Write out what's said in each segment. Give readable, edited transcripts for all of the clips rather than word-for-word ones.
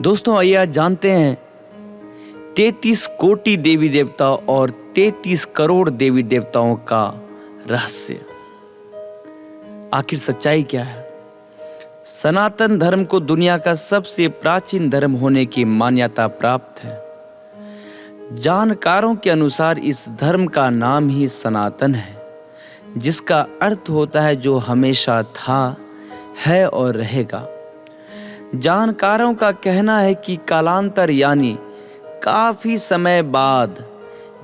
दोस्तों आइए आज जानते हैं 33 कोटि देवी देवता और 33 करोड़ देवी देवताओं का रहस्य। आखिर सच्चाई क्या है? सनातन धर्म को दुनिया का सबसे प्राचीन धर्म होने की मान्यता प्राप्त है। जानकारों के अनुसार इस धर्म का नाम ही सनातन है, जिसका अर्थ होता है जो हमेशा था, है और रहेगा। जानकारों का कहना है कि कालांतर यानी काफी समय बाद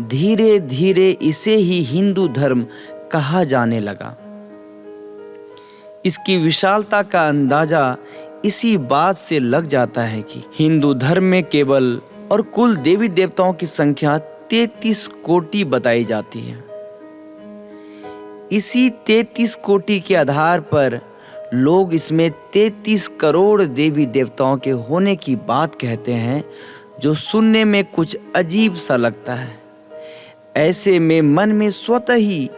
धीरे धीरे इसे ही हिंदू धर्म कहा जाने लगा। इसकी विशालता का अंदाजा इसी बात से लग जाता है कि हिंदू धर्म में केवल और कुल देवी देवताओं की संख्या 33 कोटि बताई जाती है। इसी 33 कोटि के आधार पर लोग इसमें 33 करोड़ देवी देवताओं के होने की बात कहते हैं, जो सुनने में कुछ अजीब सा लगता है। ऐसे में मन में स्वतः ही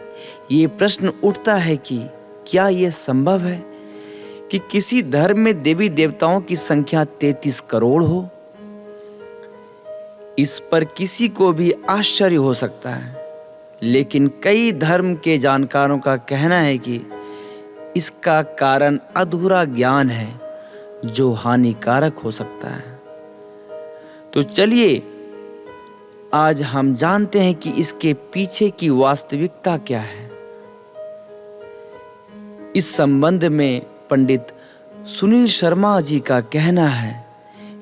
ये प्रश्न उठता है कि क्या यह संभव है कि किसी धर्म में देवी देवताओं की संख्या 33 करोड़ हो? इस पर किसी को भी आश्चर्य हो सकता है, लेकिन कई धर्म के जानकारों का कहना है कि इसका कारण अधूरा ज्ञान है, जो हानिकारक हो सकता है। तो चलिए आज हम जानते हैं कि इसके पीछे की वास्तविकता क्या है। इस संबंध में पंडित सुनील शर्मा जी का कहना है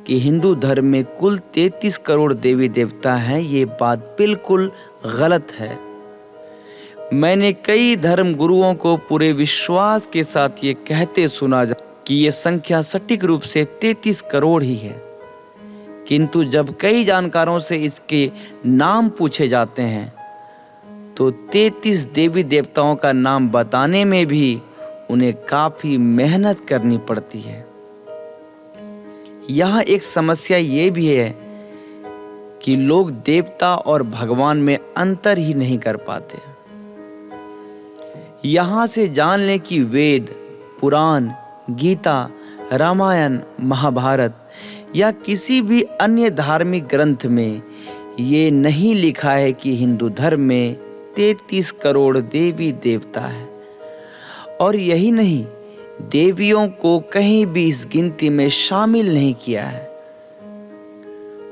कि हिंदू धर्म में कुल 33 करोड़ देवी देवता हैं। ये बात बिल्कुल गलत है। मैंने कई धर्म गुरुओं को पूरे विश्वास के साथ ये कहते सुना कि ये संख्या सटीक रूप से 33 करोड़ ही है, किंतु जब कई जानकारों से इसके नाम पूछे जाते हैं तो 33 देवी देवताओं का नाम बताने में भी उन्हें काफी मेहनत करनी पड़ती है। यहाँ एक समस्या ये भी है कि लोग देवता और भगवान में अंतर ही नहीं कर पाते। यहाँ से जान लें कि वेद, पुराण, गीता, रामायण, महाभारत या किसी भी अन्य धार्मिक ग्रंथ में ये नहीं लिखा है कि हिंदू धर्म में 33 करोड़ देवी देवता है। और यही नहीं, देवियों को कहीं भी इस गिनती में शामिल नहीं किया है।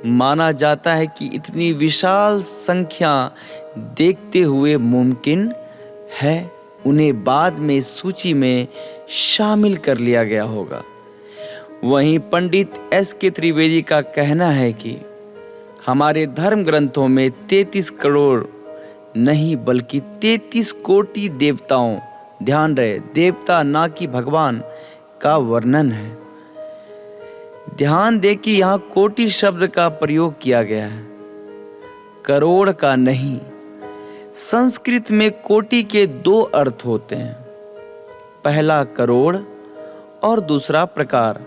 माना जाता है कि इतनी विशाल संख्या देखते हुए मुमकिन है उन्हें बाद में इस सूची में शामिल कर लिया गया होगा। वहीं पंडित S.K. त्रिवेदी का कहना है कि हमारे धर्म ग्रंथों में 33 करोड़ नहीं बल्कि 33 कोटि देवताओं, ध्यान रहे देवता ना कि भगवान, का वर्णन है। ध्यान दे कि यहाँ कोटि शब्द का प्रयोग किया गया है, करोड़ का नहीं। संस्कृत में कोटि के 2 अर्थ होते हैं, पहला करोड़ और दूसरा प्रकार।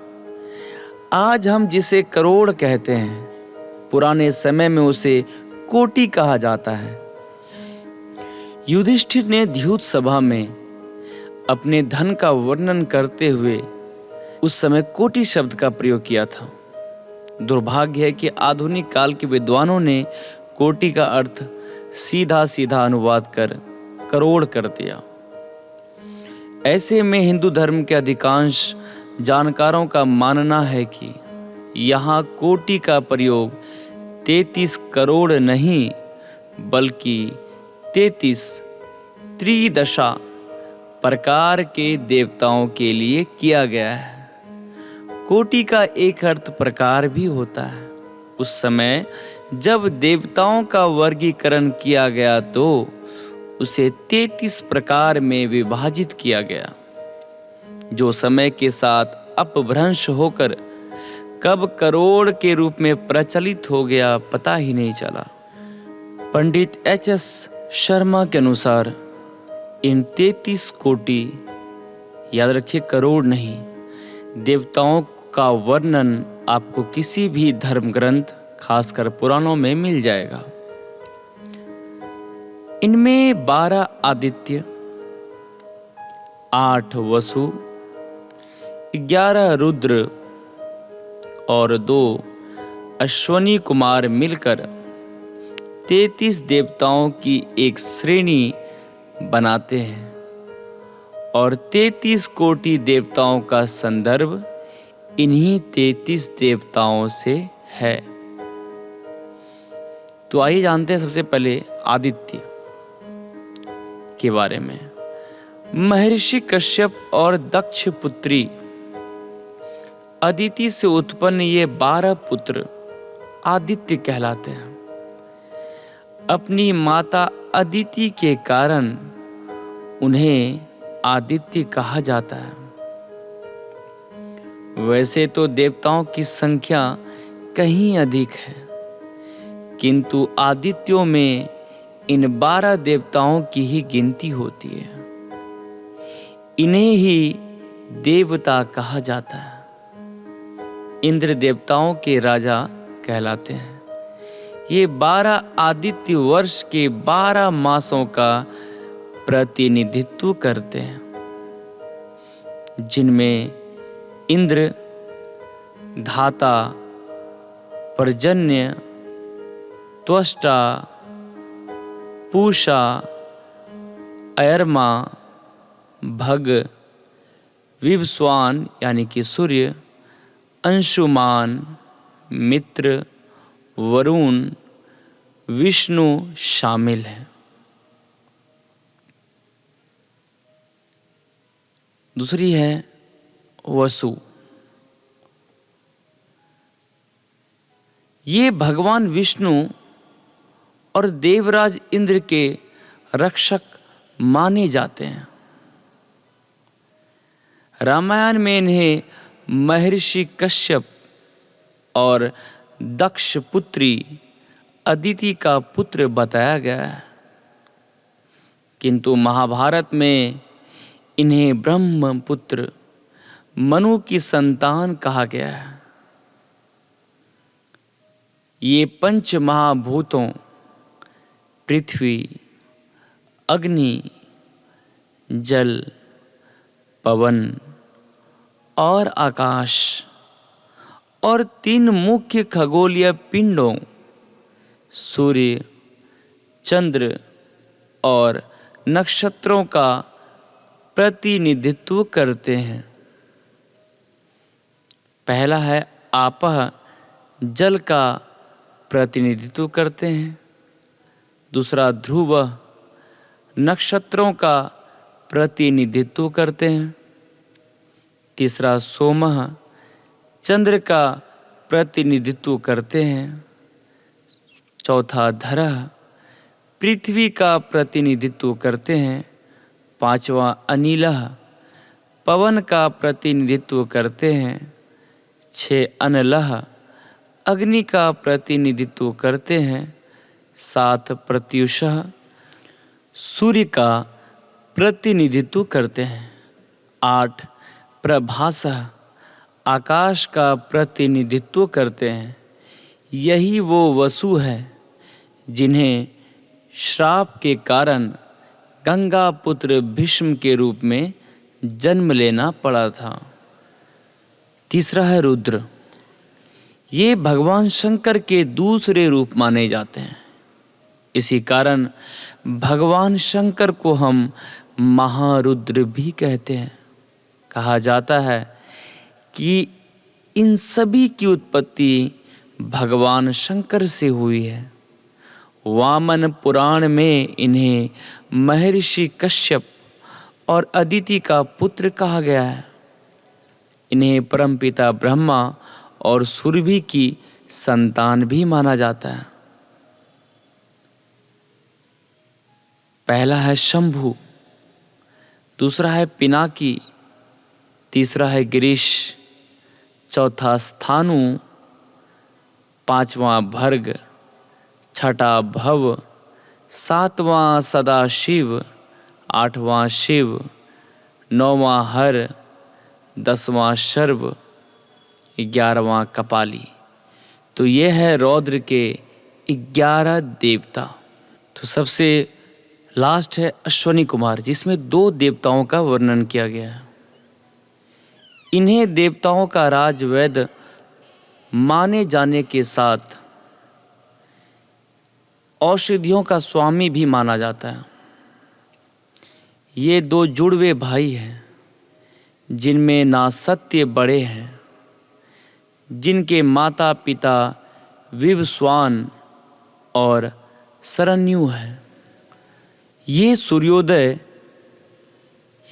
आज हम जिसे करोड़ कहते हैं, पुराने समय में उसे कोटि कहा जाता है। युधिष्ठिर ने द्यूत सभा में अपने धन का वर्णन करते हुए उस समय कोटि शब्द का प्रयोग किया था। दुर्भाग्य है कि आधुनिक काल के विद्वानों ने कोटि का अर्थ सीधा सीधा अनुवाद कर करोड़ कर दिया। ऐसे में हिंदू धर्म के अधिकांश जानकारों का मानना है कि यहाँ कोटि का प्रयोग 33 करोड़ नहीं बल्कि 33 त्रिदशा प्रकार के देवताओं के लिए किया गया है। कोटि का एक अर्थ प्रकार भी होता है। उस समय जब देवताओं का वर्गीकरण किया गया तो उसे 33 प्रकार में विभाजित किया गया, जो समय के साथ अपभ्रंश होकर कब करोड़ के रूप में प्रचलित हो गया पता ही नहीं चला। पंडित H.S. शर्मा के अनुसार इन 33 कोटि, याद रखिए करोड़ नहीं, देवताओं का वर्णन आपको किसी भी धर्म ग्रंथ खासकर पुराणों में मिल जाएगा। इनमें 12 आदित्य, 8 वसु, 11 रुद्र और 2 अश्वनी कुमार मिलकर 33 देवताओं की एक श्रेणी बनाते हैं और 33 कोटि देवताओं का संदर्भ इन्हीं 33 देवताओं से है। तो आइए जानते हैं सबसे पहले आदित्य के बारे में। महर्षि कश्यप और दक्ष पुत्री अदिति से उत्पन्न ये 12 पुत्र आदित्य कहलाते हैं। अपनी माता अदिति के कारण उन्हें आदित्य कहा जाता है। वैसे तो देवताओं की संख्या कहीं अधिक है, किंतु आदित्यों में इन 12 देवताओं की ही गिनती होती है। इन्हें ही देवता कहा जाता है। इंद्र देवताओं के राजा कहलाते हैं। ये 12 आदित्य वर्ष के 12 मासों का प्रतिनिधित्व करते हैं, जिनमें इंद्र धाता, पर्जन्य, त्वष्टा, पूषा, अयरमा, भग, विवस्वान यानी कि सूर्य, अंशुमान, मित्र, वरुण, विष्णु शामिल हैं। दूसरी है वसु। ये भगवान विष्णु और देवराज इंद्र के रक्षक माने जाते हैं। रामायण में इन्हें महर्षि कश्यप और दक्ष पुत्री अदिति का पुत्र बताया गया है, किंतु महाभारत में इन्हें ब्रह्मपुत्र मनु की संतान कहा गया है। ये 5 महाभूतों पृथ्वी, अग्नि, जल, पवन और आकाश और 3 मुख्य खगोलीय पिंडों सूर्य, चंद्र और नक्षत्रों का प्रतिनिधित्व करते हैं। पहला है आपह, जल का प्रतिनिधित्व करते हैं। दूसरा ध्रुव, नक्षत्रों का प्रतिनिधित्व करते हैं। तीसरा सोमः, चंद्र का प्रतिनिधित्व करते हैं। चौथा धरः, पृथ्वी का प्रतिनिधित्व करते हैं। पांचवा अनिलः, पवन का प्रतिनिधित्व करते हैं। 6 अनलः, अग्नि का प्रतिनिधित्व करते हैं। 7 प्रत्युषः, सूर्य का प्रतिनिधित्व करते हैं। 8 प्रभासः, आकाश का प्रतिनिधित्व करते हैं। यही वो वसु है जिन्हें श्राप के कारण गंगा पुत्र भीष्म के रूप में जन्म लेना पड़ा था। तीसरा है रुद्र। ये भगवान शंकर के दूसरे रूप माने जाते हैं। इसी कारण भगवान शंकर को हम महारुद्र भी कहते हैं। कहा जाता है कि इन सभी की उत्पत्ति भगवान शंकर से हुई है। वामन पुराण में इन्हें महर्षि कश्यप और अदिति का पुत्र कहा गया है। इन्हें परमपिता ब्रह्मा और सुरभि की संतान भी माना जाता है। पहला है शंभु, दूसरा है पिनाकी, तीसरा है गिरीश, चौथा स्थानु, पांचवा भर्ग, छठा भव, सातवां सदाशिव, आठवां शिव, नौवां हर, 10वां शर्व, 11वां कपाली। तो ये है रौद्र के 11 देवता। तो सबसे लास्ट है अश्वनी कुमार, जिसमें 2 देवताओं का वर्णन किया गया है। इन्हें देवताओं का राज वेद माने जाने के साथ औषधियों का स्वामी भी माना जाता है। ये दो जुड़वे भाई हैं जिनमें नासत्य बड़े हैं, जिनके माता पिता विवस्वान और सरन्यु हैं। ये सूर्योदय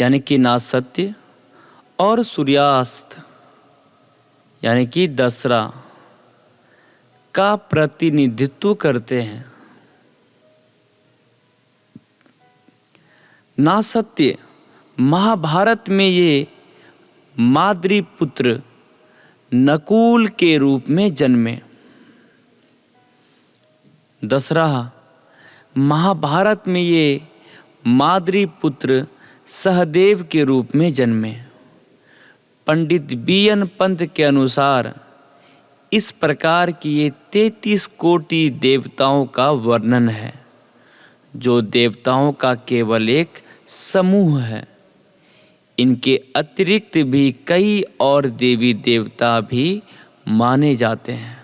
यानी कि नासत्य और सूर्यास्त यानी कि दसरा का प्रतिनिधित्व करते हैं। नासत्य महाभारत में ये माद्री पुत्र नकुल के रूप में जन्मे। दसरा महाभारत में ये माद्री पुत्र सहदेव के रूप में जन्मे। पंडित बीएन पंत के अनुसार इस प्रकार की ये 33 कोटि देवताओं का वर्णन है, जो देवताओं का केवल एक समूह है। इनके अतिरिक्त भी कई और देवी देवता भी माने जाते हैं।